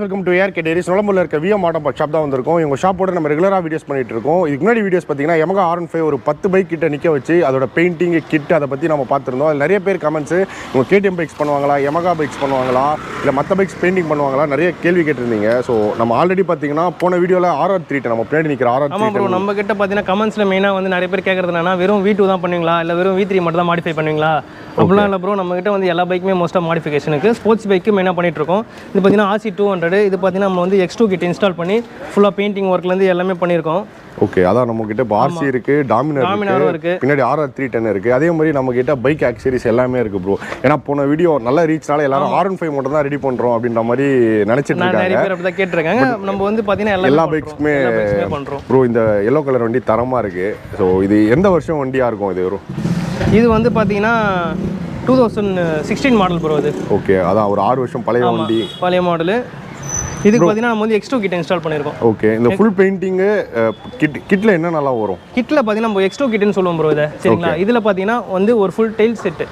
welcome to ARK Diaries. Nolambur இருக்க VMAutoparts shop தான் வந்திருக்கோம். எங்க ஷாப்போட நம்ம ரெகுலரா வீடியோஸ் பண்ணிட்டு இருக்கோம். இதுக்கு முன்னாடி வீடியோஸ் பாத்தீங்கன்னா YAMAHA R15 ஒரு 10 பைக் கிட்ட நிக்க வச்சு அதோட பெயிண்டிங் கிட் அத பத்தி நம்ம பார்த்திருந்தோம். அதுல நிறைய பேர் கமெண்ட்ஸ் உங்க KTM பைக்ஸ் பண்ணுவாங்களா, YAMAHA பைக்ஸ் பண்ணுவாங்களா, இல்ல மத்த பைக்ஸ் பெயிண்டிங் பண்ணுவாங்களா நிறைய கேள்வி கேட்டிருந்தீங்க. சோ நம்ம ஆல்ரெடி பாத்தீங்கன்னா போன வீடியோல RR3 நம்ம பின்னாடி நிக்கிற RR3 ஆமா ப்ரோ நம்ம கிட்ட பாத்தீங்கன்னா கமெண்ட்ஸ்ல மெயினா வந்து நிறைய பேர் கேக்குறது என்னன்னா வெறும் V2 தான் பண்ணுவீங்களா இல்ல வெறும் V3 மட்டும் தான் மாடிஃபை பண்ணுவீங்களா? அப்படிலாம் இல்ல ப்ரோ, நம்ம கிட்ட வந்து எல்லா பைக்குமே மோஸ்டா மாடிஃபிகேஷனுக்கு ஸ்போர்ட்ஸ் பைக்கு மெயினா பண்ணிட்டு இருக்கோம். இது பாத்தீங்கன்னா RC200 இது பாத்தீங்கன்னா நம்ம வந்து X2 கிட் இன்ஸ்டால் பண்ணி ஃபுல்லா பெயிண்டிங் ஒர்க்ல இருந்து எல்லாமே பண்ணிருக்கோம். ஓகே, அதான் நம்ம கிட்ட RC இருக்கு, டாமினர் இருக்கு, பின்னாடி RR310 இருக்கு. அதே மாதிரி நம்ம கிட்ட பைக் ஆக்சரிஸ் எல்லாமே இருக்கு ப்ரோ. ஏன்னா போன வீடியோ நல்ல ரீச்னால எல்லாரும் R15 மட்டும் தான் ரெடி பண்றோம் அப்படின்ற மாதிரி நினைச்சிட்டு இருக்காங்க. நிறைய பேர் அப்படி தான் கேட்டிருக்காங்க. நம்ம வந்து பாத்தீங்கன்னா எல்லா பைக்ஸ்மே பண்றோம் ப்ரோ. இந்த yellow கலர் வண்டி தரமா இருக்கு. சோ இது எந்த வருஷம் வண்டியா இருக்கும் இது வரும்? இது வந்து பாத்தீங்கன்னா 2016 மாடல் ப்ரோ இது. ஓகே, அதான் ஒரு 6 வருஷம் பழைய வண்டி, பழைய மாடல். இதுக்கு பாத்தீங்கன்னா நம்ம வந்து X2 கிட் இன்ஸ்டால் பண்ணிருக்கோம். ஓகே, இந்த ஃபுல் பெயிண்டிங் கிட்ல என்ன நல்லா வரும்? கிட்ல பாத்தீங்கன்னா நம்ம X2 கிட்னு சொல்லுவோம் ப்ரோ இத. சரிங்களா? இதுல பாத்தீங்கன்னா வந்து ஒரு full tail set.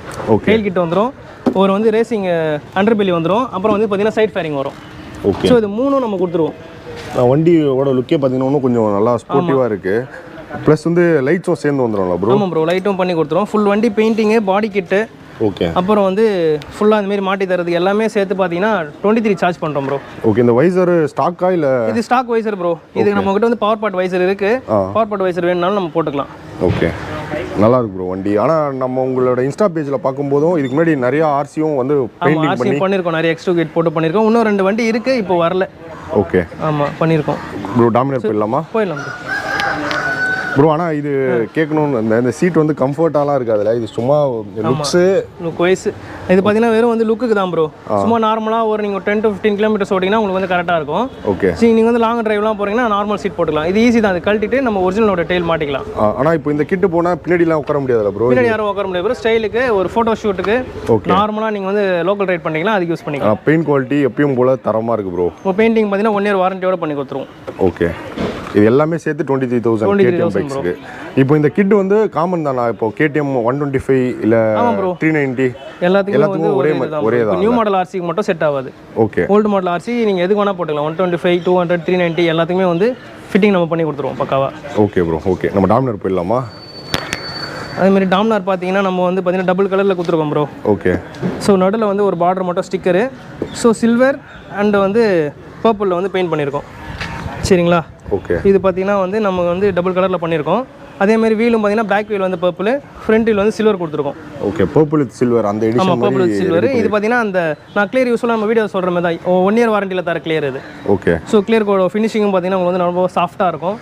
Tail kit வந்துரும். ஒரு வந்து ரேசிங் அண்டர் பெல்லி வந்துரும். அப்புறம் வந்து பாத்தீங்கன்னா சைடு ஃபேரிங் வரும். ஓகே, சோ இது மூணும் நம்ம கொடுத்துருவோம். வண்டியோட லுக்கே பாத்தீங்கன்னா இன்னும் கொஞ்சம் நல்லா ஸ்போர்ட்டிவா இருக்கு. ப்ளஸ் வந்து லைட்ஸும் சேர்ந்து வந்துடும்ல ப்ரோ? ஆமாம் ப்ரோ, லைட்டும் பண்ணி கொடுத்துருவோம். ஃபுல் வண்டி பெயிண்டிங்கு, பாடி கிட்டு, ஓகே, அப்புறம் வந்து ஃபுல்லாக இந்த மாதிரி மாட்டி தரது எல்லாமே சேர்த்து பார்த்தீங்கன்னா 23 சார்ஜ் பண்ணுறோம் ப்ரோ. ஓகே, இந்த வைசர் ஸ்டாக்கா இல்லை? இது ஸ்டாக் வைசர் ப்ரோ. இது நம்ம கிட்ட வந்து பவர் பார்ட் வைசர் இருக்கு. பவர் பார்ட் வைசர் வேணும்னாலும் நம்ம போட்டுக்கலாம். ஓகே, நல்லா இருக்கு ப்ரோ வண்டி. ஆனால் நம்ம உங்களோட இன்ஸ்டா பேஜில் பார்க்கும்போதும் இதுக்கு முன்னாடி நிறைய ஆர்சியும் வந்து பெயிண்டிங் பண்ணியிருக்கோம். நிறைய X2 கிட் போட்டு பண்ணியிருக்கோம். இன்னும் 2 வண்டி இருக்கு, இப்போ வரல. ஓகே, ஆமாம் பண்ணியிருக்கோம் ப்ரோ. டாமினர் போயிடலாமா? போயிடலாம் ப்ரோ. ஆனால் இது கேட்கணும், இந்த சீட் வந்து கம்ஃபர்ட்டாலாம் இருக்காதுல்ல, இது சும்மா லுக் வைஸ் இது பார்த்தீங்கன்னா வெறும் வந்து லுக்குக்கு தான் ப்ரோ. சும்மா நார்மலாக ஒரு நீங்கள் 10 to 15 கிலோமீட்டர்ஸ் ஓட்டிங்கன்னா உங்களுக்கு வந்து கரெக்டாக இருக்கும். ஓகே, சரி நீங்கள் வந்து லாங் டிரைவ்லாம் போகிறீங்கன்னா நார்மல் சீட் போட்டுக்கலாம். இது ஈஸி தான், அது கழட்டிட்டு நம்ம ஒரிஜினலோட டெயில் மாட்டிக்கலாம். ஆனால் இப்போ இந்த கிட்டு போனால் பின்னாடிலாம் உட்கார முடியாதுல்ல ப்ரோ? பின்னாடி யாரும் உட்கார முடியாது ப்ரோ. ஸ்டைலுக்கு ஒரு ஃபோட்டோ ஷூட்டுக்கு நார்மலாக நீங்கள் வந்து லோக்கல் ரைட் பண்ணிக்கலாம், அதுக்கு யூஸ் பண்ணிக்கலாம். பெயிண்ட் குவாலிட்டி எப்பயும் போல தரமாக இருக்குது ப்ரோ. இப்போ பெயிண்டிங் பார்த்தீங்கன்னா 1 year வாரண்டியோட பண்ணி கொடுத்துருவோம். ஓகே, இது எல்லாமே சேர்த்து 23,000 KTM பைக்ஸ்க்கு. இப்போ இந்த கிட் வந்து காமன் தானா? இப்போ KTM 125 இல்ல 390 எல்லாத்துக்கும் ஒரே தான். நியூ மாடல் RCக்கு மட்டும் செட் ஆகாது. ஓகே, ஓல்டு மாடல் RC நீங்க எதுக்கு வேணா போட்டுக்கலாம். 125 200 390 எல்லாத்துக்குமே வந்து ஃபிட்டிங் நம்ம பண்ணி கொடுத்துருவோம் பக்காவா. Okay bro. ஓகே, நம்ம டாமினர் போயிடலாமா? அதே மாதிரி டாமினர் பார்த்தீங்கன்னா நம்ம வந்து பார்த்தீங்கன்னா டபுள் கலரில் கொடுத்துருக்கோம் ப்ரோ. ஓகே, ஸோ நடுவில் வந்து ஒரு பார்டர் மட்டும் ஸ்டிக்கரு, ஸோ சில்வர் அண்ட் வந்து பர்பிளில் வந்து பெயிண்ட் பண்ணியிருக்கோம். சரிங்களா? ஓகே, இது பார்த்தீங்கன்னா வந்து நம்ம வந்து டபுள் கலரில் பண்ணியிருக்கோம். அதே மாதிரி வீலும் பார்த்தீங்கன்னா பேக் வீல் வந்து பர்பிள், ஃப்ரண்ட் வீல் வந்து சில்வர் கொடுத்துருக்கோம். ஓகே, பர்பிள் வித் சில்வர் அந்த எடிஷன். ஆமாம், பர்பிள் வித் சில்வர். இது பார்த்தீங்கன்னா அந்த நான் கிளியர் யூஸ்வலாக நம்ம வீடியோ சொல்கிற மாதிரி தான் 1 year வாரண்டியில் தர கிளியர் இது. ஓகே, ஸோ கிளியர் ஃபினிஷிங்கும் பார்த்தீங்கன்னா உங்களுக்கு வந்து ரொம்ப சாஃப்ட்டாக இருக்கும்.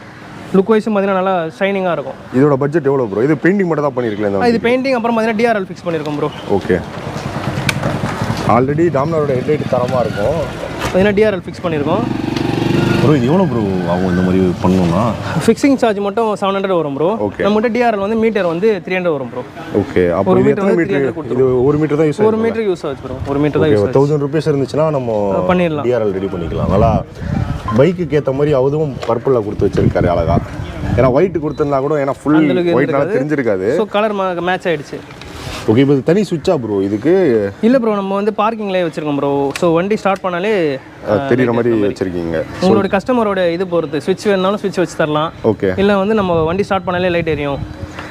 லுக் வைஸும் பார்த்தீங்கன்னா நல்லா ஷைனிங்காக இருக்கும். இதோட பட்ஜெட் எவ்வளோ ப்ரோ? இது பெயிண்டிங் மட்டும் தான் பண்ணியிருக்கலாம்? இது பெயிண்டிங் அப்புறம் பார்த்தீங்கன்னா DRL ஃபிக்ஸ் பண்ணியிருக்கோம் ப்ரோ. ஓகே, ஆல்ரெடி டாமினரோட ஹெட்லைட் தரமாக இருக்கும். பார்த்தீங்கன்னா DRL ஃபிக்ஸ் பண்ணியிருக்கோம் ப்ரோ. இது எவ்வளோ ப்ரோ ஆகும் இந்த மாதிரி பண்ணணும்னா? ஃபிக்ஸிங் சார்ஜ் மட்டும் 700 வரும் ப்ரோ. நம்மகிட்ட DRL வந்து மீட்டர் வந்து 300 வரும் ப்ரோ. ஓகே, அப்போ இது எத்தனை மீட்டர்? இது 1 மீட்டர் தான் யூஸ் ஆகும். 1 மீட்டர் யூஸ் ஆகுது ப்ரோ. 1 மீட்டர் தான் யூஸ் ஆகுது. 1000 ரூபீஸ் இருந்துச்சுன்னா நம்ம பண்ணிடலாம், DRL ரெடி பண்ணிக்கலாம். நல்லா பைக்குக்கு ஏற்ற மாதிரி அதுவும் பர்பிளில் கொடுத்து வச்சிருக்காரு அழகா. ஏன்னா ஒயிட் கொடுத்துருந்தா கூட ஏன்னா ஃபுல் ஒயிட்னால தெரிஞ்சிருக்காது. ஸோ கலர் மேட்ச் ஆயிடுச்சு. ஓகே, இப்போ தனி சுவிட்சா ப்ரோ இதுக்கு? இல்லை ப்ரோ, நம்ம வந்து பார்க்கிங்லேயே வச்சிருக்கோம் ப்ரோ. ஸோ வண்டி ஸ்டார்ட் பண்ணாலே தெரியுற மாதிரி வச்சிருக்கீங்க. உங்களோட கஸ்டமரோட இது பொறுத்து ஸ்விட்ச் வேணுனாலும் ஸ்விட்ச் வச்சு தரலாம். ஓகே, இல்லை வந்து நம்ம வண்டி ஸ்டார்ட் பண்ணாலே லைட் எரியும்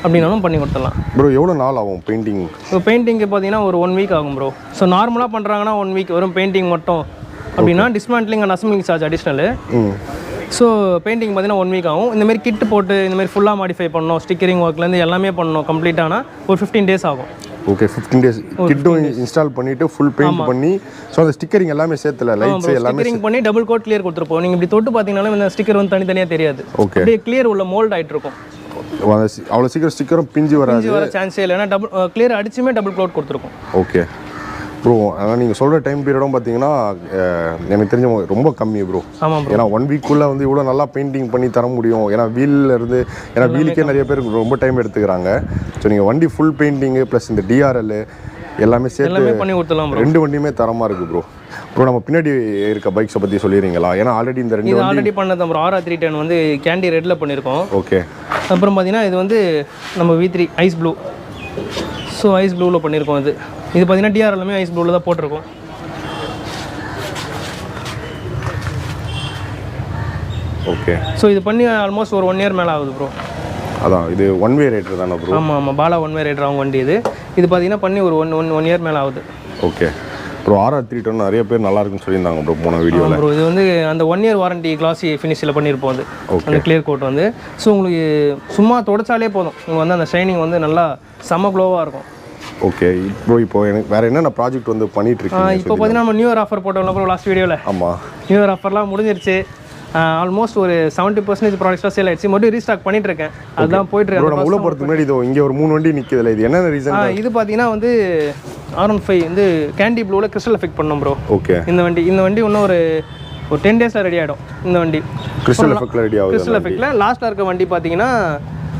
அப்படின்னாலும் பண்ணி கொடுத்துடலாம் ப்ரோ. எவ்வளோ நாள் ஆகும் பெயிண்டிங்? இப்போ பெயிண்டிங்க்கு பார்த்தீங்கன்னா ஒரு 1 week ஆகும் ப்ரோ. ஸோ நார்மலாக பண்ணுறாங்கன்னா 1 week வரும் பெயிண்டிங் மட்டும். அப்படின்னா dismantling and assembling charge additional. So painting பார்த்தீங்கன்னா 1 week ஆகும். இந்த மாதிரி கிட்டு போட்டு இந்த மாதிரி ஃபுல்லாக மாடிஃபை பண்ணணும், ஸ்டிக்கரிங் ஒர்க்லேருந்து எல்லாமே பண்ணணும் கம்ப்ளீட்டானா ஒரு 15 days ஆகும். ஓகே, 15 days கிட்டும் இன்ஸ்டால் பண்ணிட்டு ஃபுல் பெயிண்ட் பண்ணி ஸோ அந்த ஸ்டிக்கரிங் எல்லாமே சேர்த்துல லைட்ஸ் எல்லாமே ஸ்டிக்கரிங் பண்ணி டபுள் கோட் கிளியர் கொடுத்துருப்போம். நீங்கள் இப்படி தொட்டு பார்த்தீங்கன்னா இந்த ஸ்டிக்கர் வந்து தனித்தனியாக தெரியாது. ஓகே, அப்படியே கிளியர் உள்ள மோல்ட் ஆகிட்டு இருக்கும். அவ்வளோ சீக்கிரம் ஸ்டிக்கரும் பிஞ்சு வர சான்ஸே இல்லை. ஏன்னா டபுள் கிளியர் அடிச்சுமே டபுள் கோட் கொடுத்துருக்கோம். ஓகே ப்ரோ, ஆனால் நீங்கள் சொல்கிற டைம் பீரியடும் பார்த்தீங்கன்னா எனக்கு தெரிஞ்ச ரொம்ப கம்மி ப்ரோ. ஆமாம், ஏன்னா 1 weekக்குள்ளே வந்து இவ்வளோ நல்லா பெயிண்டிங் பண்ணி தர முடியும். ஏன்னா வீல்லேருந்து ஏன்னா வீலுக்கே நிறைய பேர் ரொம்ப டைம் எடுத்துக்கிறாங்க. ஸோ நீங்கள் வண்டி ஃபுல் பெயிண்டிங்கு ப்ளஸ் இந்த DRL எல்லாமே சேர்த்து பண்ணி கொடுத்துலாம். 2 வண்டியுமே தரமாக இருக்குது ப்ரோ. ப்ரோ, நம்ம பின்னாடி இருக்க பைக்ஸை பற்றி சொல்லிடுறீங்களா? ஏன்னா ஆல்ரெடி இந்த 2 ஆல்ரெடி பண்ணது ப்ரோ. RR310 வந்து கேண்டி ரெட்டில் பண்ணியிருக்கோம். ஓகே, அப்புறம் பார்த்தீங்கன்னா இது வந்து நம்ம V3 ice blue. So ice ப்ளூவில் பண்ணியிருக்கோம். இது பார்த்தீங்கன்னா DRLமே ஐஸ் ப்ளூவில் தான் போட்டிருக்கோம். ஓகே. ஸோ இது பண்ணி ஆல்மோஸ்ட் ஒரு 1 இயர் மேலே ஆகுது ப்ரோ. அதான் இது ஒன் வே ரைடர் தானே ப்ரோ? ஆமாம் பாலா ஒன் வே ரைடர் அவங்க வண்டி இது பார்த்தீங்கன்னா பண்ணி ஒரு ஒன் இயர் மேலே ஆகுது. Okay bro. RR 310 நிறைய பேர் நல்லா இருக்குன்னு சொல்லியிருந்தாங்க ப்ரோ போன வீடியோவில். ப்ரோ இது வந்து அந்த 1 இயர் வாரண்டி கிளாஸி ஃபினிஷில் பண்ணியிருப்போம் அது. அந்த கிளியர் கோட் வந்து ஸோ உங்களுக்கு சும்மா தொடச்சாலே போதும், உங்களுக்கு வந்து அந்த ஷைனிங் வந்து நல்லா செம்ம க்ளோவாக இருக்கும். ஓகே. இப்போ எனக்கு வேறு என்னென்ன ப்ராஜெக்ட் வந்து பண்ணிட்டு இருக்கீங்க? இப்போ பார்த்தீங்கன்னா நம்ம நியூ இயர் ஆஃபர் போட்டோம்ல ப்ரோ லாஸ்ட் வீடியோவில். ஆமாம். நியூ இயர் ஆஃபர்லாம் முடிஞ்சிருச்சு. ஆல்மோஸ்ட் ஒரு 70% ப்ராடக்ட்ஸ்லாம் சேல் ஆயிடுச்சு. மறுபடியும் ரீஸ்டாக் பண்ணிட்டு இருக்கேன். அதுதான் போயிட்டு இருக்கு. நம்ம உள்ள போகிறதுக்கு முன்னாடி இதோ இங்கே ஒரு 3 வண்டி நிற்குதுல, இது என்ன ரீசன்? இது பார்த்தீங்கன்னா வந்து R15 வந்து கேண்டி ப்ளூவில் கிறிஸ்டல் எஃபெக்ட் பண்ணோம் ப்ரோ. ஓகே. இந்த வண்டி இன்னும் ஒரு 10 டேஸில் ரெடி ஆகிடும். இந்த வண்டி கிறிஸ்டல் எஃபெக்ட்டில் ரெடி ஆகும். கிறிஸ்டல் எஃபெக்ட்டில் லாஸ்ட்டில் இருக்க வண்டி பார்த்தீங்கன்னா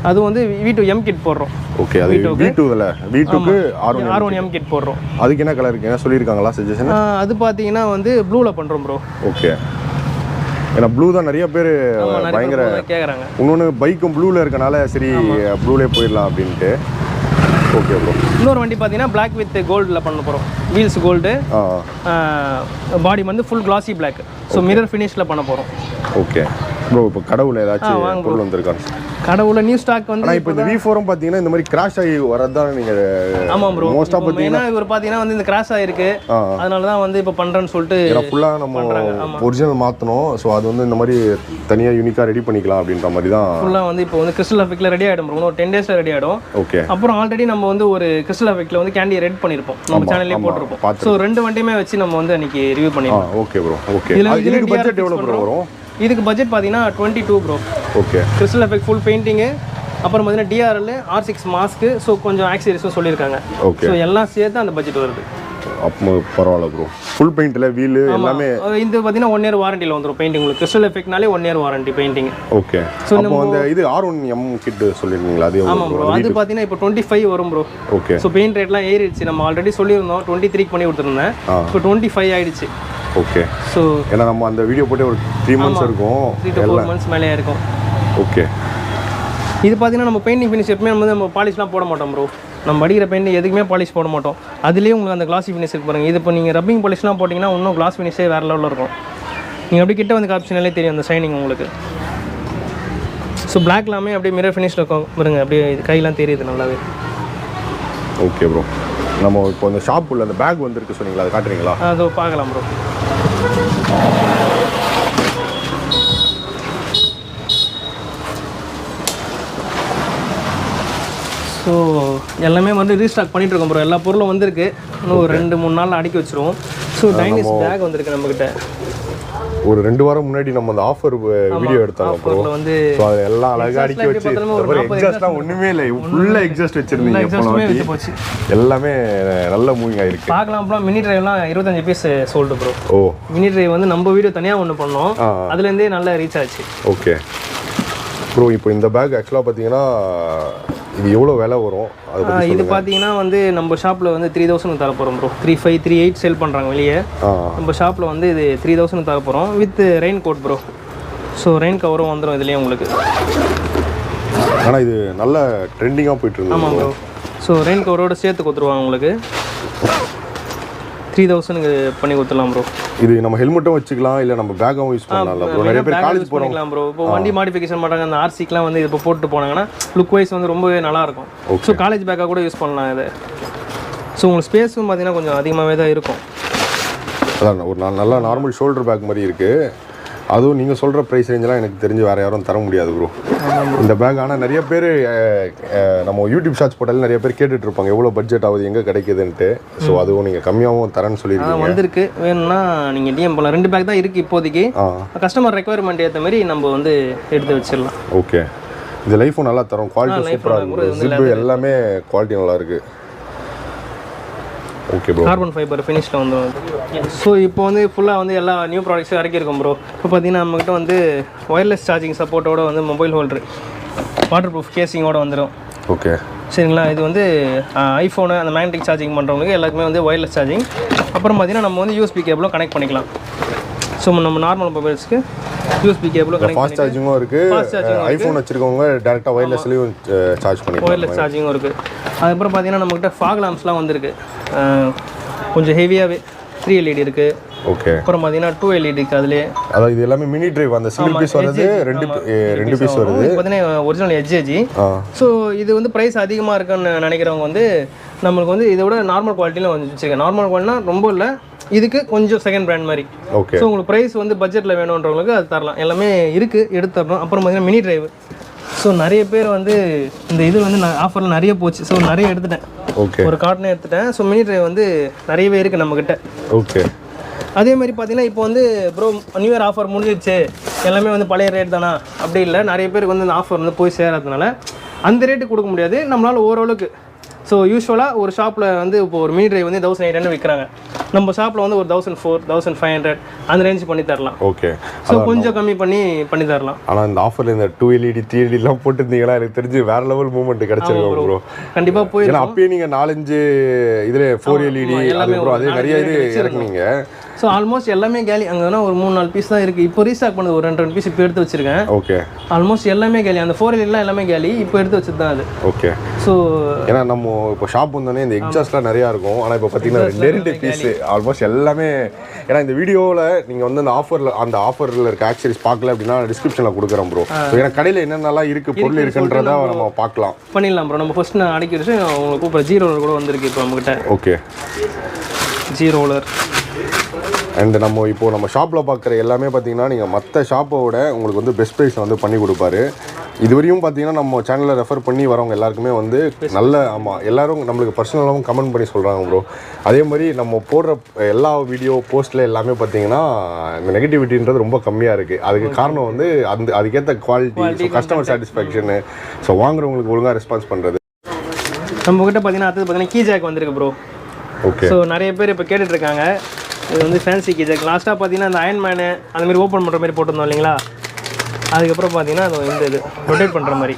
அது வந்து V2M கிட் போடுறோம். ஓகே. அது V2ல V2க்கு R1M கிட் போடுறோம். அதுக்கு என்ன கலர் இருக்கு? என்ன சொல்லியிருக்காங்களா சஜஷன்? அது பார்த்தீங்கன்னா வந்து ப்ளூவில் பண்ணுறோம் ப்ரோ. ஓகே. ஏன்னா ப்ளூ தான் நிறைய பேர் பயங்கர கேட்குறாங்க. இன்னொன்று பைக்கும் ப்ளூவில் இருக்கனால சரி ப்ளூலே போயிடலாம் அப்படின்ட்டு. Okay bro. இன்னொரு வண்டி பார்த்தீங்கன்னா பிளாக் வித் கோல்டில் பண்ண போகிறோம். வீல்ஸ் கோல்டு, பாடி வந்து ஃபுல் கிளாசி பிளாக். ஸோ மிரர் ஃபினிஷில் பண்ண போகிறோம். Okay bro. இப்போ கடவுள் ஏதாச்சும் பொருள் வந்திருக்காங்க? கடவுள நியூ ஸ்டாக் வந்து ஆனால் இப்போ இந்த V4 பார்த்தீங்கன்னா இந்த மாதிரி கிராஷ் ஆகி வரது தான் நீங்கள். ஆமாம் ப்ரோ. மோஸ்ட்டாக பார்த்தீங்கன்னா இவர் பார்த்தீங்கன்னா வந்து இந்த கிராஷ் ஆகிருக்கு, அதனால தான் வந்து இப்போ பண்ணுறேன்னு சொல்லிட்டு ஃபுல்லாக நம்ம ஒரிஜினல் மாற்றணும். ஸோ அது வந்து இந்த மாதிரி தனியாக யூனிக்காக ரெடி பண்ணிக்கலாம் அப்படின்ற மாதிரி தான். ஃபுல்லாக வந்து இப்போ வந்து கிறிஸ்டல் எஃபெக்ட்டில் ரெடி ஆகிடும் ப்ரோ. ஒரு 10 டேஸில் ரெடி ஆகிடும். ஓகே. அப்புறம் ஆல்ரெடி நம்ம வந்து ஒரு கிறிஸ்டல் எஃபெக்ட்டில் வந்து கேண்டியை ரெட் பண்ணியிருப்போம், நம்ம சேனல்லே போட்டிருப்போம். ஸோ 2 வண்டியுமே வச்சு நம்ம வந்து அன்றைக்கி ரிவ்யூ பண்ணிடுவோம். Okay bro. ஓகே. இதுக்கு பட்ஜெட் எவ்வளோ ப்ரோ வரும்? இதுக்கு பட்ஜெட் பார்த்தீங்கன்னா 22 bro. Okay. Crystal effect full painting, அப்புறம் பார்த்தீங்கன்னா DRL R6 மாஸ்க்கு, ஸோ கொஞ்சம் ஆக்சரிஸும் சொல்லியிருக்காங்க. ஓகே. ஸோ எல்லாம் சேர்த்து அந்த பட்ஜெட் வருது. அப்போ பரவாயில்ல ப்ரோ. ஃபுல் பெயிண்டில் வீலு எல்லாமே இது பார்த்தீங்கன்னா 1 இயர் வாரண்டியில் வந்துடும் பெயிண்டிங். உங்களுக்கு கிறிஸ்டல் எஃபெக்ட்னாலே 1 year warranty painting. Okay. So அப்போ அந்த இது R1M கிட் சொல்லியிருக்கீங்களா? அது ஆமாம் ப்ரோ. அது பார்த்தீங்கன்னா இப்போ 25 வரும் ப்ரோ. ஓகே. ஸோ பெயிண்ட் ரேட்லாம் ஏறிடுச்சு. நம்ம ஆல்ரெடி சொல்லியிருந்தோம் 23 பண்ணி கொடுத்துருந்தேன். இப்போ 25 ஆயிடுச்சு. ஓகே. ஸோ ஏன்னா நம்ம அந்த வீடியோ போட்டு ஒரு 3 மந்த்ஸ் இருக்கும். 3 to 4 months மேலே இருக்கும். ஓகே. இது பார்த்தீங்கன்னா நம்ம பெயிண்டிங் ஃபினிஷ் எப்பவுமே நம்ம பாலிஷ்லாம் போட மாட்டோம் ப்ரோ. நம்ம அடிக்கிற பெயிண்ட் எதுக்குமே பாலிஷ் போட மாட்டோம். அதுலேயே உங்களுக்கு அந்த கிளாசி ஃபினிஷ் இருக்கு பாருங்கள். இது இப்போ நீங்கள் ரப்பிங் பாலிஷ்லாம் போட்டிங்கன்னா இன்னும் கிளாஸ் ஃபினிஷே வேறு லெவலில் இருக்கும். நீங்கள் அப்படி கிட்ட வந்து காப்ஷனாலே தெரியும் அந்த ஷைனிங் உங்களுக்கு. ஸோ பிளாக் எல்லாமே அப்படியே மிரர் ஃபினிஷில் இருக்கும் பாருங்க. அப்படியே இது கையெல்லாம் தெரியுது நல்லாவே. Okay bro. நம்ம இப்போ அந்த ஷாப் உள்ள அந்த பேக் வந்துருக்கு சொன்னீங்களா, அதை காட்டுறீங்களா? அது பார்க்கலாம் ப்ரோ. ஸோ எல்லாமே வந்து ரீஸ்டாக் பண்ணிட்டு இருக்கோம் ப்ரோ. எல்லா பொருளும் வந்திருக்கு. இன்னும் ஒரு 2-3 நாளில் அடுக்கி வச்சிருவோம். ஸோ டைனிஸ் பேக் வந்திருக்கு நம்மக்கிட்ட. ஒரு 2 வாரம் முன்னாடி நம்ம அந்த ஆஃபர் வீடியோ எடுத்தாங்க ப்ரோ. வந்து ஸோ அது எல்லாம் அழகாக அடுக்கி வச்சு எக்ஸாஸ்ட்லாம் ஒன்றுமே இல்லை, ஃபுல்லாக எக்ஸாஸ்ட் வச்சிருந்தீங்க. எல்லாமே நல்ல மூவிங் ஆகிருக்கு. பார்க்கலாம் ப்ரோ. மினி ட்ரைவ்லாம் 25 piece sold bro. Oh. Mini drive வந்து நம்ம வீடியோ தனியாக ஒன்று பண்ணோம், அதுலேருந்தே நல்லா ரீச் ஆச்சு. Okay bro. இப்போ இந்த பேக் ஆக்சுவலாக பார்த்தீங்கன்னா இது எவ்வளோ விலை வரும்? இது பார்த்தீங்கன்னா வந்து நம்ம ஷாப்பில் வந்து 3000 தர போகிறோம் ப்ரோ. 3500, 3800 சேல் பண்ணுறாங்க வெளியே. நம்ம ஷாப்பில் வந்து இது 3000 தர போகிறோம் with rain coat bro. So rain கவரும் வந்துடும் இதுலேயே உங்களுக்கு. ஆனால் இது நல்ல ட்ரெண்டிங்காக போயிட்டு இருக்கு. ஆமாம் ப்ரோ. ஸோ ரெயின் கவரோடு சேர்த்து கொடுத்துருவாங்க உங்களுக்கு. 3000 பண்ணி கொடுத்துடலாம் ப்ரோ. இது நம்ம ஹெல்மெட்டும் வச்சுக்கலாம், இல்லை நம்ம பேக்கும் யூஸ் பண்ணலாம் ப்ரோ. நிறைய பேர் காலேஜ் போகிறோம் ப்ரோ. இப்போ வண்டி மாடிஃபிகேஷன் பண்ணுறாங்க, அந்த RCக்கெலாம் வந்து இப்போ போட்டு போனாங்கன்னா லுக் வைஸ் வந்து ரொம்பவே நல்லாயிருக்கும். ஸோ காலேஜ் பேக்காக கூட யூஸ் பண்ணலாம் இது. ஸோ உங்களுக்கு ஸ்பேஸும் பார்த்தீங்கன்னா கொஞ்சம் அதிகமாகவே தான் இருக்கும். அதான் ஒரு நல்ல நார்மல் ஷோல்டர் பேக் மாதிரி இருக்குது. அதுவும் நீங்கள் சொல்கிற ப்ரைஸ் ரேஞ்செலாம் எனக்கு தெரிஞ்சு வேறு யாரும் தர முடியாது ப்ரோ இந்த பேக். ஆனால் நிறைய பேர் நம்ம யூடியூப் ஷார்ட்ஸ் போட்டாலும் நிறைய பேர் கேட்டுட்ருப்பாங்க எவ்வளோ பட்ஜெட் ஆகுது, எங்கே கிடைக்குதுன்ட்டு. ஸோ அதுவும் நீங்கள் கம்மியாகவும் தரேன்னு சொல்லியிருக்கீங்க. வந்திருக்கு, வேணும்னா நீங்கள் டிஎம் பண்ணலாம். 2 பேக் தான் இருக்குது இப்போதைக்கு. கஸ்டமர் ரெக்குவயர்மெண்ட் ஏற்ற மாதிரி நம்ம வந்து எடுத்து வச்சிடலாம். ஓகே. இந்த லைஃபும் நல்லா தரும், குவாலிட்டி சூப்பராக இருக்கும். ஜிப்பு எல்லாமே குவாலிட்டி நல்லா இருக்குது. Okay bro. கார்பன் ஃபைபர் ஃபினிஷில் வந்துடும். ஸோ இப்போ வந்து ஃபுல்லாக வந்து எல்லா நியூ ப்ராடக்ட்ஸும் இறக்கியிருக்கோம் ப்ரோ. இப்போ பார்த்தீங்கன்னா நம்மகிட்ட வந்து ஒயர்லெஸ் சார்ஜிங் சப்போர்ட்டோட வந்து மொபைல் ஹோல்டர், வாட்டர் ப்ரூஃப் கேசிங்கோட வந்துடும். ஓகே சரிங்களா. இது வந்து ஐஃபோனு அந்த மேக்னெட்டிக் சார்ஜிங் பண்ணுறவங்களுக்கு எல்லாருக்குமே வந்து ஒயர்லெஸ் சார்ஜிங். அப்புறம் பார்த்தீங்கன்னா நம்ம வந்து USB கேபிளும் கனெக்ட் பண்ணிக்கலாம். ஸோ நம்ம நார்மல் மொபைல்ஸ்க்கு USB கேபிளும் கனெக்ட் ஃபாஸ்ட் சார்ஜிங்கும் இருக்குது. ஐஃபோன் வச்சுருக்கவங்க டேரெக்டாக ஒயர்லெஸ்லேயும் சார்ஜ் பண்ணிக்கலாம். ஒயர்லெஸ் சார்ஜிங்கும் இருக்குது. அதுக்கப்புறம் பார்த்தீங்கன்னா நம்மகிட்ட ஃபாக் லாம்ப்ஸ்லாம் வந்துருக்கு. கொஞ்சம் ஹெவியாகவே 3 LED இருக்குது. ஓகே. அப்புறம் பார்த்தீங்கன்னா 2 LED அதுலேயே. அதாவது இது எல்லாமே மினி டிரைவ், அந்த சிங்கிள் பீஸ் வருது, ரெண்டு பீஸ் வருது. இது பார்த்தீங்கன்னா ஒரிஜினல் HG. ஸோ இது வந்து ப்ரைஸ் அதிகமாக இருக்குன்னு நினைக்கிறவங்க வந்து நம்மளுக்கு வந்து இதை விட நார்மல் குவாலிட்டியில் வந்து வச்சுருக்கேன். நார்மல் குவாலிட்டினா ரொம்ப இல்லை, இதுக்கு கொஞ்சம் செகண்ட் பிராண்ட் மாதிரி. ஓகே. ஸோ உங்களுக்கு ப்ரைஸ் வந்து பட்ஜெட்டில் வேணுன்றவங்களுக்கு அது தரலாம், எல்லாமே இருக்குது, எடுத்து தரணும். அப்புறம் பார்த்தீங்கன்னா மினி டிரைவ். ஸோ நிறைய பேர் வந்து இந்த இது வந்து நான் ஆஃபரில் நிறைய போச்சு. ஸோ நிறைய எடுத்துட்டேன். ஓகே. ஒரு கார்ட்டனே எடுத்துட்டேன். ஸோ மினி டிரைவ் வந்து நிறையவே இருக்குது நம்மக்கிட்ட. ஓகே. அதே மாதிரி பார்த்தீங்கன்னா இப்போ வந்து ப்ரோ நியூ இயர் ஆஃபர் முடிஞ்சிடுச்சு, எல்லாமே வந்து பழைய ரேட் தானா அப்படி இல்லை. நிறைய பேருக்கு வந்து இந்த ஆஃபர் வந்து போய் சேராதனால அந்த ரேட்டு கொடுக்க முடியாது நம்மளால் ஓரளவுக்கு. ஸோ யூஸ்வலாக ஒரு ஷாப்பில் வந்து இப்போ ஒரு மினி டிரைவ் வந்து 1800 விற்கிறாங்க, நம்ம ஷாப்பில் வந்து ஒரு 1400 1500 அந்த ரேஞ்ச் பண்ணி தரலாம். ஓகே. ஸோ கொஞ்சம் கம்மி பண்ணி தரலாம். ஆனால் இந்த ஆஃபரில் இந்த 2 LED 3 LED போட்டுருந்தீங்கன்னா எனக்கு தெரிஞ்சு வேற லெவல் மூவ்மெண்ட் கிடைச்சிருக்கும் ப்ரோ. கண்டிப்பாக போயிருக்கும். அப்பயே நீங்கள் 4-5 இதில் 4 LED அதுக்கப்புறம் அதே நிறைய இது இறக்குனீங்க. ஸோ ஆல்மோஸ்ட் எல்லாமே கேலி. அங்கே வேணால் ஒரு 3-4 பீஸ் தான் இருக்குது. இப்போ ரீஸ்டாக் பண்ணது ஒரு 2 பீஸ் இப்போ எடுத்து வச்சிருக்கேன். ஓகே. ஆல்மோஸ்ட் எல்லாமே கேலி. அந்த 4 LEDலாம் எல்லாமே கேலி, இப்போ எடுத்து வச்சது தான் அது. ஓகே. ஸோ ஏன்னா நம்ம இப்போ ஷாப் வந்தோடனே இந்த எக்ஸாஸ்ட்லாம் நிறையா இருக்கும். ஆனால் இப்போ பார்த்தீங்கன்னா 2 பீஸ் ஆல்மோஸ்ட் எல்லாமே. ஏன்னா இந்த வீடியோவில் நீங்கள் வந்து அந்த ஆஃபரில் இருக்க ஆக்சரிஸ் பார்க்கல அப்படின்னா டிஸ்கிரிப்ஷனில் கொடுக்குறேன் ப்ரோ. ஏன்னா கடையில் என்னென்னலாம் இருக்குது, பொருள் இருக்குன்றதை நம்ம பார்க்கலாம். பண்ணிடலாம் ப்ரோ. நம்ம ஃபர்ஸ்ட் நான் அடிக்க வச்சு உங்களுக்கு கூப்பிட்ற ஜீரோ கூட வந்திருக்கு இப்போ நம்மகிட்ட. ஓகே. ஜீரோலர். அண்ட் நம்ம ஷாப்பில் பார்க்குற எல்லாமே பார்த்தீங்கன்னா நீங்கள் மற்ற ஷாப்போட உங்களுக்கு வந்து பெஸ்ட் ப்ரைஸில் வந்து பண்ணி கொடுப்பாரு. இதுவரையும் பார்த்தீங்கன்னா நம்ம சேனலில் ரெஃபர் பண்ணி வரவங்க எல்லாருக்குமே வந்து நல்ல எல்லோரும் நம்மளுக்கு பர்சனலாகவும் கமெண்ட் பண்ணி சொல்கிறாங்க ப்ரோ. அதே மாதிரி நம்ம போடுற எல்லா வீடியோ போஸ்ட்டில் எல்லாமே பார்த்தீங்கன்னா இந்த நெகட்டிவிட்டின்றது ரொம்ப கம்மியாக இருக்குது. அதுக்கு காரணம் வந்து அதுக்கேற்ற குவாலிட்டி, கஸ்டமர் சாட்டிஸ்ஃபேக்ஷனு, ஸோ வாங்குறவங்களுக்கு ஒழுங்காக ரெஸ்பான்ஸ் பண்ணுறது. நம்மகிட்ட பார்த்தீங்கன்னா கீ ஜாக் வந்திருக்கு ப்ரோ. ஓகே. ஸோ நிறைய பேர் இப்போ கேட்டுட்ருக்காங்க, இது வந்து ஃபேன்சி கீ ஜாக். லாஸ்ட்டாக பார்த்தீங்கன்னா அந்த அயன்மேனு அந்த மாதிரி ஓப்பன் பண்ணுற மாதிரி போட்டிருந்தோம் இல்லைங்களா, அதுக்கப்புறம் பார்த்தீங்கன்னா அது இந்த இது ரொட்டேட் பண்ணுற மாதிரி.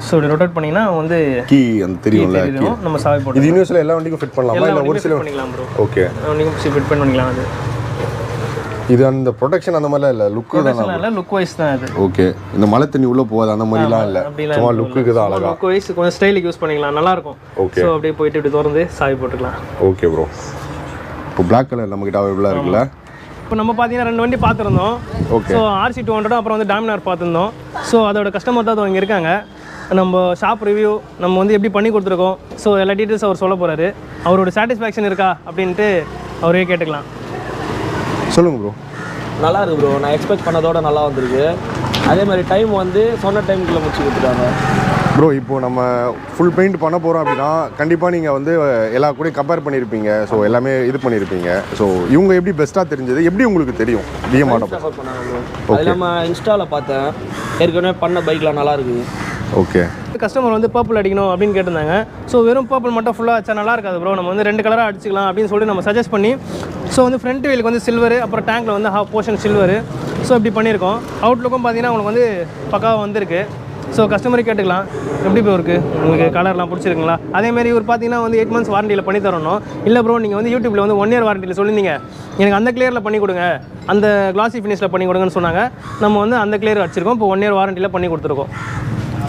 ஸோ இப்படி ரொட்டேட் பண்ணிங்கன்னா வந்து கீ அந்த தெரியும்ல, நம்ம சாவி போட்டு இது யூனிவர்சல் எல்லா வண்டிக்கும் ஃபிட் பண்ணலாமா இல்லை ஒரு சில பண்ணிக்கலாம் ப்ரோ? ஓகே. வண்டிக்கும் ஃபிட் பண்ணிக்கலாம். அது இது அந்த ப்ரொடெக்ஷன் அந்த மாதிரிலாம் இல்லை, லுக்கு தான் இல்லை, லுக் வைஸ் தான் அது. ஓகே. இந்த மழை தண்ணி உள்ளே போகாது அந்த மாதிரிலாம் இல்லை, சும்மா லுக்குக்கு தான் அழகா. லுக் வைஸ் கொஞ்சம் ஸ்டைலுக்கு யூஸ் பண்ணிக்கலாம், நல்லாயிருக்கும். ஓகே. ஸோ அப்படியே போயிட்டு இப்படி திறந்து சாவி போட்டுக்கலாம். Okay bro. இப்போ பிளாக் கலர் நம்மகிட்ட அவைலபிளாக இருக்குல்ல? இப்போ நம்ம பார்த்தீங்கன்னா 2 வண்டி பார்த்துருந்தோம். ஓகே. ஸோ RC 200 அப்புறம் வந்து டாமினார் பார்த்துருந்தோம். ஸோ அதோட கஸ்டமர் தான் இங்கே இருக்காங்க. நம்ம ஷாப் ரிவ்யூ நம்ம வந்து எப்படி பண்ணி கொடுத்துருக்கோம், ஸோ எல்லா டீட்டெயில்ஸ் அவர் சொல்ல போகிறாரு. அவரோட சாட்டிஸ்ஃபேக்ஷன் இருக்கா அப்படின்ட்டு அவரே கேட்டுக்கலாம். சொல்லுங்கள் ப்ரோ. நல்லா இருக்குது ப்ரோ. நான் எக்ஸ்பெக்ட் பண்ணதோட நல்லா வந்திருக்கு. அதே மாதிரி டைம் வந்து சொன்ன டைமுக்குள்ளே முடிச்சு கொடுத்துட்டாங்க ப்ரோ. இப்போது நம்ம ஃபுல் பெயிண்ட் பண்ண போகிறோம் அப்படின்னா கண்டிப்பாக நீங்கள் வந்து எல்லா கூடயும் கம்பேர் பண்ணியிருப்பீங்க, ஸோ எல்லாமே இது பண்ணியிருப்பீங்க. ஸோ இவங்க எப்படி பெஸ்ட்டாக தெரிஞ்சது, எப்படி உங்களுக்கு தெரியும்? VM Autoparts பண்ணாங்க ப்ரோ. அது நம்ம இன்ஸ்டாவில் பார்த்தேன், ஏற்கனவே பண்ண பைக்லாம் நல்லா இருக்குது. ஓகே. கஸ்டமர் வந்து பர்பிள் அடிக்கணும் அப்படின்னு கேட்டிருந்தாங்க. ஸோ வெறும் பர்பிள் மட்டும் ஃபுல்லாக வச்சா நல்லா இருக்காது ப்ரோ, நம்ம வந்து 2 கலராக அடிச்சிக்கலாம் அப்படின்னு சொல்லிட்டு நம்ம சஜஸ்ட் பண்ணி, ஸோ வந்து ஃப்ரண்ட் வீலுக்கு வந்து சில்வரு, அப்புறம் டேங்க்கில் வந்து ஹாஃப் போர்ஷன் சில்வரு, ஸோ இப்படி பண்ணியிருக்கோம். அவுட்லுக்கும் பார்த்தீங்கன்னா உங்களுக்கு வந்து பக்காவாக வந்திருக்கு. ஸோ கஸ்டமருக்கு கேட்டுக்கலாம் எப்படி ப்ரோ இருக்குது, உங்களுக்கு கலர்லாம் பிடிச்சிருக்குங்களா. அதேமாதிரி இவர் பார்த்தீங்கன்னா வந்து 8 months வாரண்டியில் பண்ணி தரணும். இல்லை ப்ரோ நீங்கள் வந்து யூடியூப்பில் வந்து 1 year வாரண்டியில் சொல்லியிருந்தீங்க, எனக்கு அந்த கிளியரில் பண்ணி கொடுங்க, அந்த கிளாசி ஃபினிஷில் பண்ணி கொடுங்கன்னு சொன்னாங்க. நம்ம வந்து அந்த கிளியர் வச்சுருக்கோம், இப்போ 1 year வாரண்டியில் பண்ணி கொடுத்துருக்கோம்.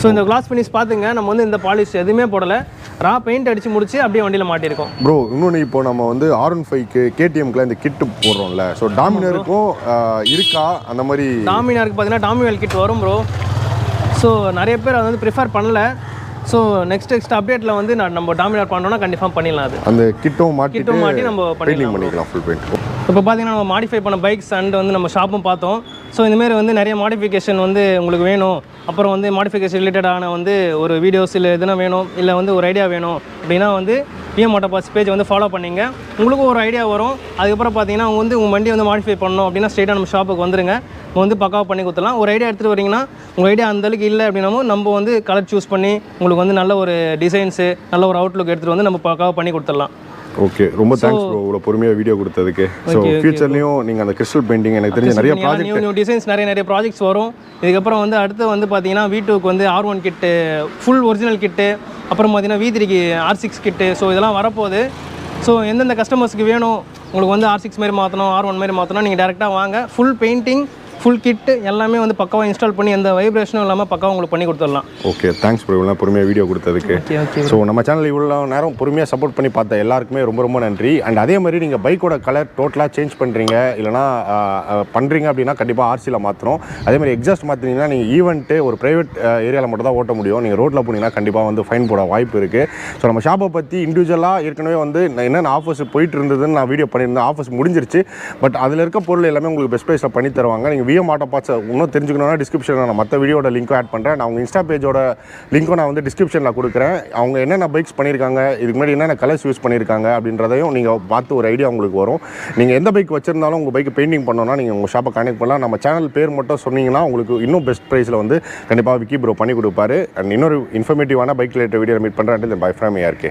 ஸோ இந்த கிளாஸ் ஃபினிஷ் பார்த்துங்க, நம்ம வந்து இந்த பாலிஷ் எதுவுமே போடலை, ரா பெயிண்ட் அடித்து முடிச்சு அப்படியே வண்டியில் மாட்டியிருக்கோம். ப்ரோ இன்னொன்று இப்போ நம்ம வந்து R15க்கு KTMக்குலாம் இந்த கிட்டு போடுறோம்ல, ஸோ டாமினருக்கும் இருக்கா அந்த மாதிரி? டாமினாருக்கு பார்த்தீங்கன்னா டாமினல் கிட் வரும் ப்ரோ. ஸோ நிறைய பேர் அதை வந்து ப்ரிஃபர் பண்ணல. ஸோ நெக்ஸ்ட் அப்டேட்டில் வந்து நம்ம டாமினார் பண்ணோன்னா கண்டிப்பாக பண்ணிடலாம். அது அந்த கிட்டும் மாட்டி நம்ம பண்ணிக்கலாம் ஃபுல் பெயிண்ட். இப்போ பார்த்தீங்கன்னா நம்ம மாடிஃபை பண்ண பைக்ஸ் அண்ட் வந்து நம்ம ஷாப்பும் பார்த்தோம். ஸோ இந்தமாரி வந்து நிறைய மாடிஃபிகேஷன் வந்து உங்களுக்கு வேணும், அப்புறம் வந்து மாடிஃபிகேஷன் ரிலேட்டடான வந்து ஒரு வீடியோஸ் இல்லை எதுனா வேணும், இல்லை வந்து ஒரு ஐடியா வேணும் அப்படின்னா வந்து VMAutoparts பேஜ் வந்து ஃபாலோ பண்ணிங்க, உங்களுக்கும் ஒரு ஐடியா வரும். அதுக்கப்புறம் பார்த்தீங்கன்னா அவங்க வந்து உங்கள் வண்டி வந்து மாடிஃபை பண்ணணும் அப்படின்னா ஸ்ட்ரெயிட்டாக நம்ம ஷாப்புக்கு வந்துருங்க, நம்ம வந்து பக்காவாக பண்ணி கொடுத்துலாம். ஒரு ஐடியா எடுத்துகிட்டு வரீங்கன்னா உங்கள் ஐடியா அந்தளவுக்கு இல்லை அப்படின்னாலும் நம்ம வந்து கலர் சூஸ் பண்ணி உங்களுக்கு வந்து நல்ல ஒரு டிசைன்ஸு நல்ல ஒரு அவுட்லுக் எடுத்துகிட்டு வந்து நம்ம பக்காவாக பண்ணி கொடுத்துடலாம். ஓகே. ரொம்ப தேங்க்ஸ் ப்ரோ இவ்வளோ பொறுமையாக வீடியோ கொடுத்ததுக்கு. ஸோ ஃபியூச்சர்லையும் நீங்கள் அந்த கிறிஸ்டல் பெயிண்டிங் எனக்கு தெரிஞ்ச நிறைய ப்ராஜெக்ட் நியூ டிசைன்ஸ் நிறைய ப்ராஜெக்ட்ஸ் வரும். இதுக்கப்புறம் வந்து அடுத்து வந்து பார்த்தீங்கன்னா V2க்கு வந்து R1 கிட்டு ஃபுல் ஒரிஜினல் கிட்டு, அப்புறம் பார்த்தீங்கன்னா V3க்கு R6 கிட்டு, ஸோ இதெல்லாம் வரப்போகுது. ஸோ எந்தெந்த கஸ்டமர்ஸ்க்கு வேணும் உங்களுக்கு வந்து R6 மாரி மாற்றணும், R1 மாரி மாற்றணும், நீங்கள் டேரெக்டாக வாங்க. ஃபுல் பெயிண்டிங் ஃபுல் கிட்டு எல்லாமே வந்து பக்காவாக இன்ஸ்டால் பண்ணி எந்த வைப்ரேஷனும் இல்லாமல் பக்காவாக உங்களுக்கு பண்ணி கொடுத்துடலாம். ஓகே, தேங்க்ஸ் ப்ரோ, இவ்வளோ பொறுமையாக வீடியோ கொடுத்ததுக்கு. Okay okay. ஸோ நம்ம சேனல் இவ்வளோ நேரம் பொறுமையாக சப்போர்ட் பண்ணி பார்த்த எல்லாருக்குமே ரொம்ப ரொம்ப நன்றி. அண்ட் அதே மாதிரி நீங்கள் பைக்கோட கலர் டோட்டலாக சேஞ்ச் பண்ணுறீங்க இல்லைனா பண்ணுறீங்க அப்படின்னா கண்டிப்பாக ஆர்சியில் மாற்றணும். அதே மாதிரி எக்ஸாஸ்ட் மாற்றினீங்கன்னா நீங்கள் ஈவெண்ட்டு ஒரு ப்ரைவேட் ஏரியாவில் மட்டும் தான் ஓட்ட முடியும். நீங்கள் ரோட்டில் போனீங்கன்னா கண்டிப்பாக வந்து ஃபைன் போட வாய்ப்பு இருக்குது. ஸோ நம்ம ஷாப்பை பற்றி இண்டிவிஜுவலாக ஏற்கனவே வந்து என்னென்ன ஆஃபர்ஸ் போயிட்டு இருந்ததுன்னு நான் வீடியோ பண்ணியிருந்தேன். ஆஃபர்ஸ் முடிஞ்சிருச்சு. பட் அதில் இருக்க பொருள் எல்லாமே உங்களுக்கு பெஸ்ட் ப்ரைஸில் பண்ணி தருவாங்க. நீங்கள் VMAutoparts இன்னும் தெரிஞ்சுக்கணும்னா டிஸ்கிரிப்ஷனில் நான் மற்ற வீடியோட லிங்க்கும் ஆட் பண்ணுறேன். நான் உங்கள் இன்ஸ்டா பேஜோட லிங்க்கும் நான் வந்து டிஸ்கிரிப்ஷனில் கொடுக்குறேன். அவங்க என்னென்ன பைக்ஸ் பண்ணியிருக்காங்க, இதுக்கு முன்னாடி என்னென்ன கலர்ஸ் யூஸ் பண்ணியிருக்காங்க அப்படின்றதையும் நீங்கள் பார்த்து ஒரு ஐடியா உங்களுக்கு வரும். நீங்கள் எந்த பைக் வச்சிருந்தாலும் உங்கள் பைக் பெயிண்டிங் பண்ணோன்னா நீங்கள் உங்கள் ஷாப்பை கான்டெக்ட் பண்ணலாம். நம்ம சேனல் பேர் மட்டும் சொன்னீங்கன்னா உங்களுக்கு இன்னும் பெஸ்ட் ப்ரைஸில் வந்து கண்டிப்பாக விக்கி ப்ரோ பண்ணி கொடுப்பாரு. அண்ட் இன்னொரு இன்ஃபர்மேட்டிவான பைக் ரிலேட்டட் வீடியோ மீட் பண்ணுறேன். By from ARK.